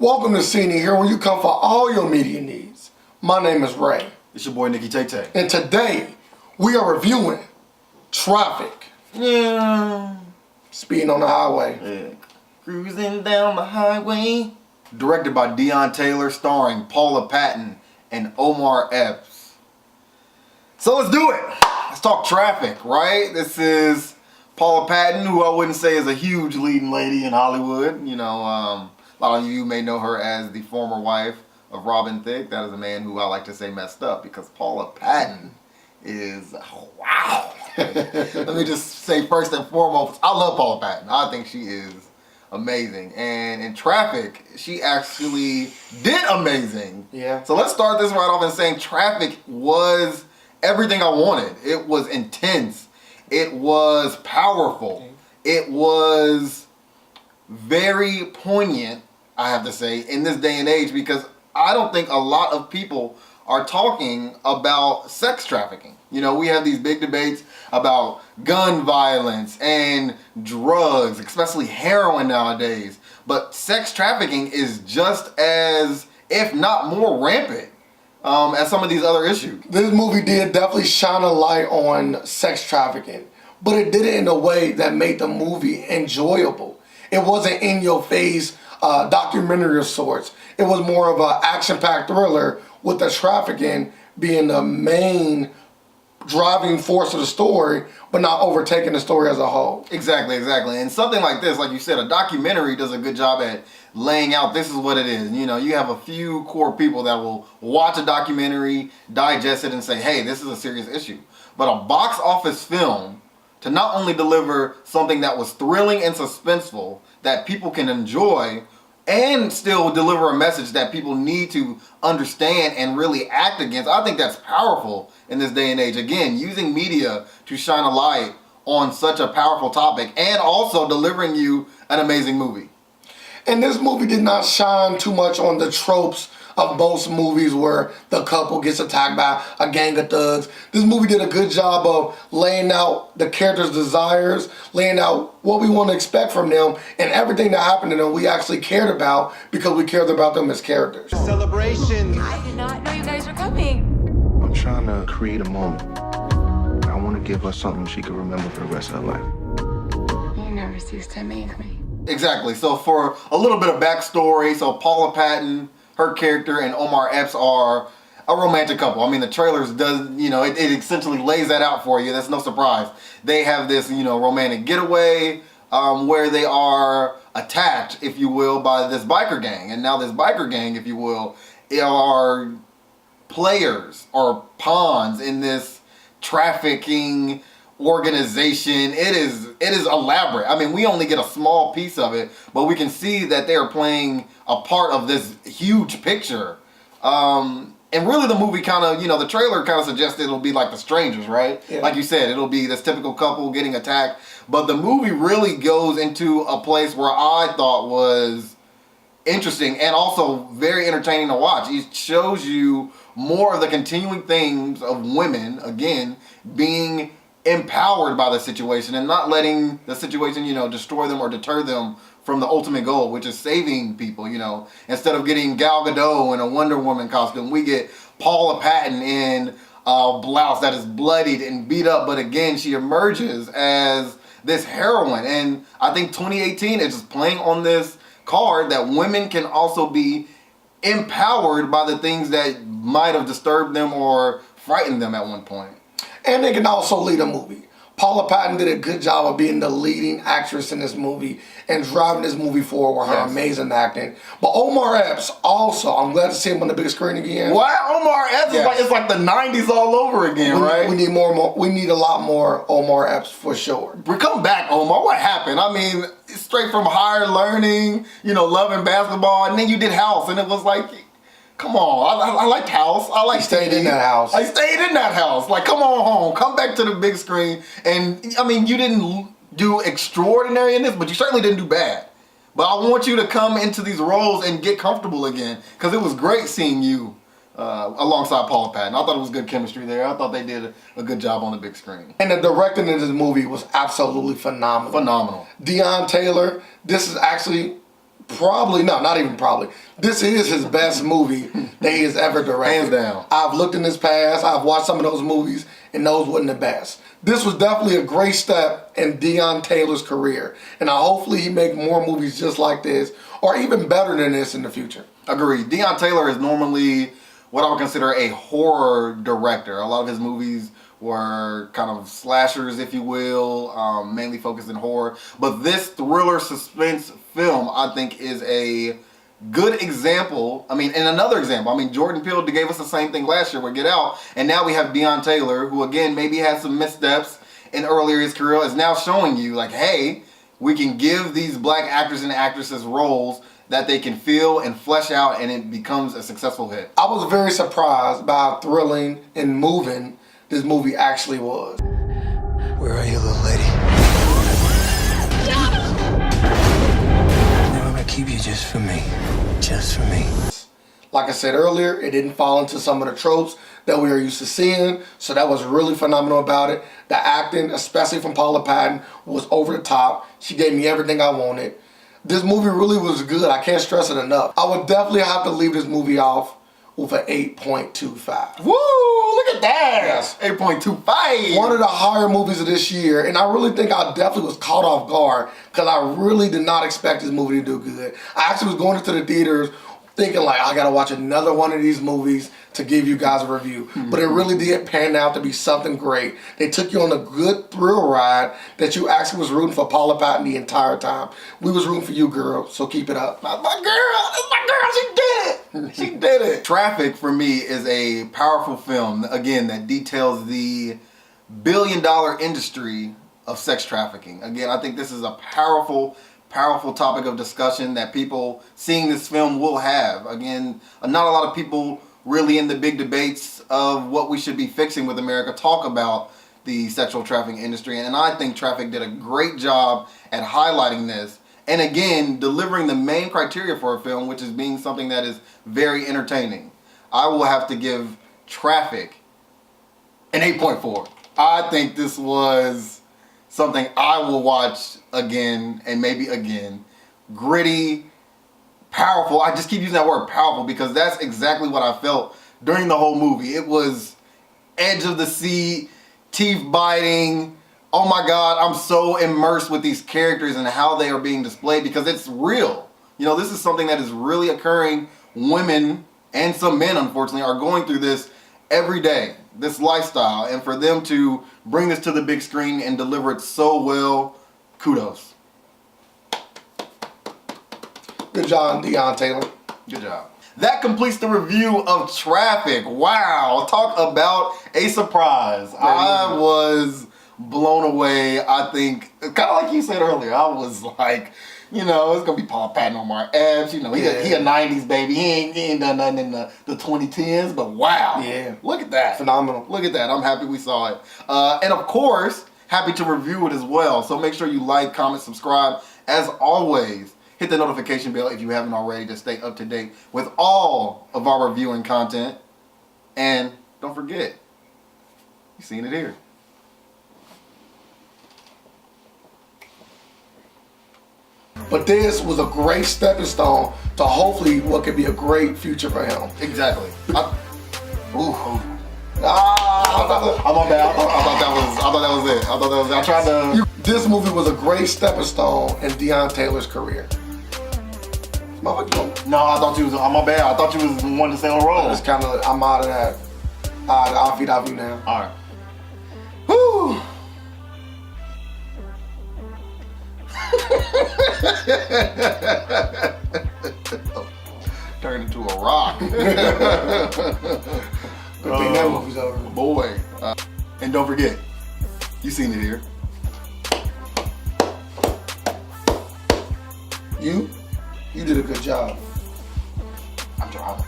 Welcome to Cine here, where you come for all your media needs. My name is Ray. It's your boy Nikki Tay. And today, we are reviewing Traffik. Yeah. Speeding on the highway. Yeah. Cruising down the highway. Directed by Deon Taylor, starring Paula Patton and Omar Epps. So let's do it. Let's talk Traffik, right? This is Paula Patton, who I wouldn't say is a huge leading lady in Hollywood. You know, a lot of you may know her as the former wife of Robin Thicke. That is a man who I like to say messed up, because Paula Patton is, wow. Let me just say first and foremost, I love Paula Patton. I think she is amazing. And in Traffik, she actually did amazing. Yeah. So let's start this right off and saying Traffik was everything I wanted. It was intense. It was powerful. It was very poignant, I have to say, in this day and age, because I don't think a lot of people are talking about sex trafficking. You know, we have these big debates about gun violence and drugs, especially heroin nowadays. But sex trafficking is just as, if not more rampant, as some of these other issues. This movie did definitely shine a light on sex trafficking, but it did it in a way that made the movie enjoyable. It wasn't in your face documentary of sorts. It was more of an action-packed thriller, with the trafficking being the main driving force of the story, but not overtaking the story as a whole. Exactly. And something like this, like you said, a documentary does a good job at laying out, this is what it is. You know, you have a few core people that will watch a documentary, digest it, and say, hey, this is a serious issue. But a box office film, to not only deliver something that was thrilling and suspenseful that people can enjoy, and still deliver a message that people need to understand and really act against, I think that's powerful in this day and age. Again, using media to shine a light on such a powerful topic, and also delivering you an amazing movie. And this movie did not shine too much on the tropes of most movies where the couple gets attacked by a gang of thugs. This movie did a good job of laying out the characters' desires, laying out what we want to expect from them, and everything that happened to them we actually cared about, because we cared about them as characters. Celebration. I did not know you guys were coming. I'm trying to create a moment. I want to give her something she can remember for the rest of her life. You never cease to amaze me. Exactly. So for a little bit of backstory, so Paula Patton, her character, and Omar Epps are a romantic couple. I mean, the trailers does, you know, it essentially lays that out for you. That's no surprise. They have this, you know, romantic getaway where they are attacked, if you will, by this biker gang. And now this biker gang, if you will, are players or pawns in this trafficking organization. It is elaborate. I mean, we only get a small piece of it, but we can see that they are playing a part of this huge picture. And really the movie kind of, you know, the trailer kind of suggested it'll be like The Strangers, right? Yeah. Like you said, it'll be this typical couple getting attacked. But the movie really goes into a place where I thought was interesting and also very entertaining to watch. It shows you more of the continuing themes of women, again, being empowered by the situation and not letting the situation, you know, destroy them or deter them from the ultimate goal, which is saving people. You know, instead of getting Gal Gadot in a Wonder Woman costume, we get Paula Patton in a blouse that is bloodied and beat up, but again, she emerges as this heroine. And I think 2018 is just playing on this card that women can also be empowered by the things that might have disturbed them or frightened them at one point. And they can also lead a movie. Paula Patton did a good job of being the leading actress in this movie and driving this movie forward with her amazing acting. But Omar Epps also, I'm glad to see him on the big screen again. Wow, Omar Epps is like, it's like the 90s all over again, right? We need more. We need a lot more Omar Epps for sure. We come back, Omar. What happened? I mean, straight from Higher Learning, you know, loving basketball, and then you did House, and it was like, come on, I liked House. I liked stayed in that house. I stayed in that house. Like, come on home. Come back to the big screen. And, I mean, you didn't do extraordinary in this, but you certainly didn't do bad. But I want you to come into these roles and get comfortable again, because it was great seeing you alongside Paula Patton. I thought it was good chemistry there. I thought they did a good job on the big screen. And the directing of this movie was absolutely phenomenal. Phenomenal. Deon Taylor, this is actually probably, no, not even probably. This is his best movie that he has ever directed. Hands down. I've looked in his past, I've watched some of those movies, and those wasn't the best. This was definitely a great step in Deon Taylor's career. And hopefully he make more movies just like this, or even better than this in the future. Agreed. Deon Taylor is normally what I would consider a horror director. A lot of his movies were kind of slashers, if you will, mainly focused in horror. But this thriller suspense film, I think, is a good example. I mean, and another example. I mean, Jordan Peele gave us the same thing last year with Get Out. And now we have Deon Taylor, who again maybe had some missteps in earlier his career, is now showing you like, hey, we can give these black actors and actresses roles that they can feel and flesh out, and it becomes a successful hit. I was very surprised by how thrilling and moving this movie actually was. Where are you, little lady? I'm gonna keep you just for me. Just for me. Like I said earlier, it didn't fall into some of the tropes that we are used to seeing, so that was really phenomenal about it. The acting, especially from Paula Patton, was over the top. She gave me everything I wanted. This movie really was good. I can't stress it enough. I would definitely have to leave this movie off with an 8.25. Woo! Look at that! Yes. 8.25! One of the higher movies of this year, and I really think I definitely was caught off guard because I really did not expect this movie to do good. I actually was going into the theaters thinking like, I gotta watch another one of these movies to give you guys a review. But it really did pan out to be something great. They took you on a good thrill ride that you actually was rooting for Paula Patton the entire time. We was rooting for you, girl, so keep it up. That's my girl, she did it! She did it! Traffik, for me, is a powerful film, again, that details the billion-dollar industry of sex trafficking. Again, I think this is a powerful topic of discussion that people seeing this film will have. Again, not a lot of people really in the big debates of what we should be fixing with America talk about the sexual trafficking industry, and I think Traffik did a great job at highlighting this, and again, delivering the main criteria for a film, which is being something that is very entertaining. I will have to give Traffik an 8.4. I think this was something I will watch again and maybe again. Gritty, powerful. I just keep using that word powerful because that's exactly what I felt during the whole movie. It was edge of the seat, teeth biting. Oh my God, I'm so immersed with these characters and how they are being displayed because it's real. You know, this is something that is really occurring. Women and some men, unfortunately, are going through this every day, this lifestyle. And for them to bring this to the big screen and deliver it so well, kudos. Good job, Deon Taylor. Good job. That completes the review of Traffik. Wow, talk about a surprise. I was blown away. I think, kind of like you said earlier, I was like, you know, it's going to be Paul Patton, Omar Epps. You know, he a 90s baby. He ain't done nothing in the 2010s, but wow. Yeah. Look at that. Phenomenal. Look at that. I'm happy we saw it. And of course, happy to review it as well. So make sure you like, comment, subscribe. As always, hit the notification bell if you haven't already to stay up to date with all of our reviewing content. And don't forget, you've seen it here. But this was a great stepping stone to hopefully what could be a great future for him. Exactly. I'm on bad. I thought that was it. I tried to. This movie was a great stepping stone in Deon Taylor's career. No, I thought you was. I'm on bad. I thought you was one to stay on roll. It's kind of, I'm out of that. I'll feed off you now. All right. Whew. Turned into a rock. Good thing that movie's over. Boy. And don't forget, you seen it here. You did a good job. I'm driving.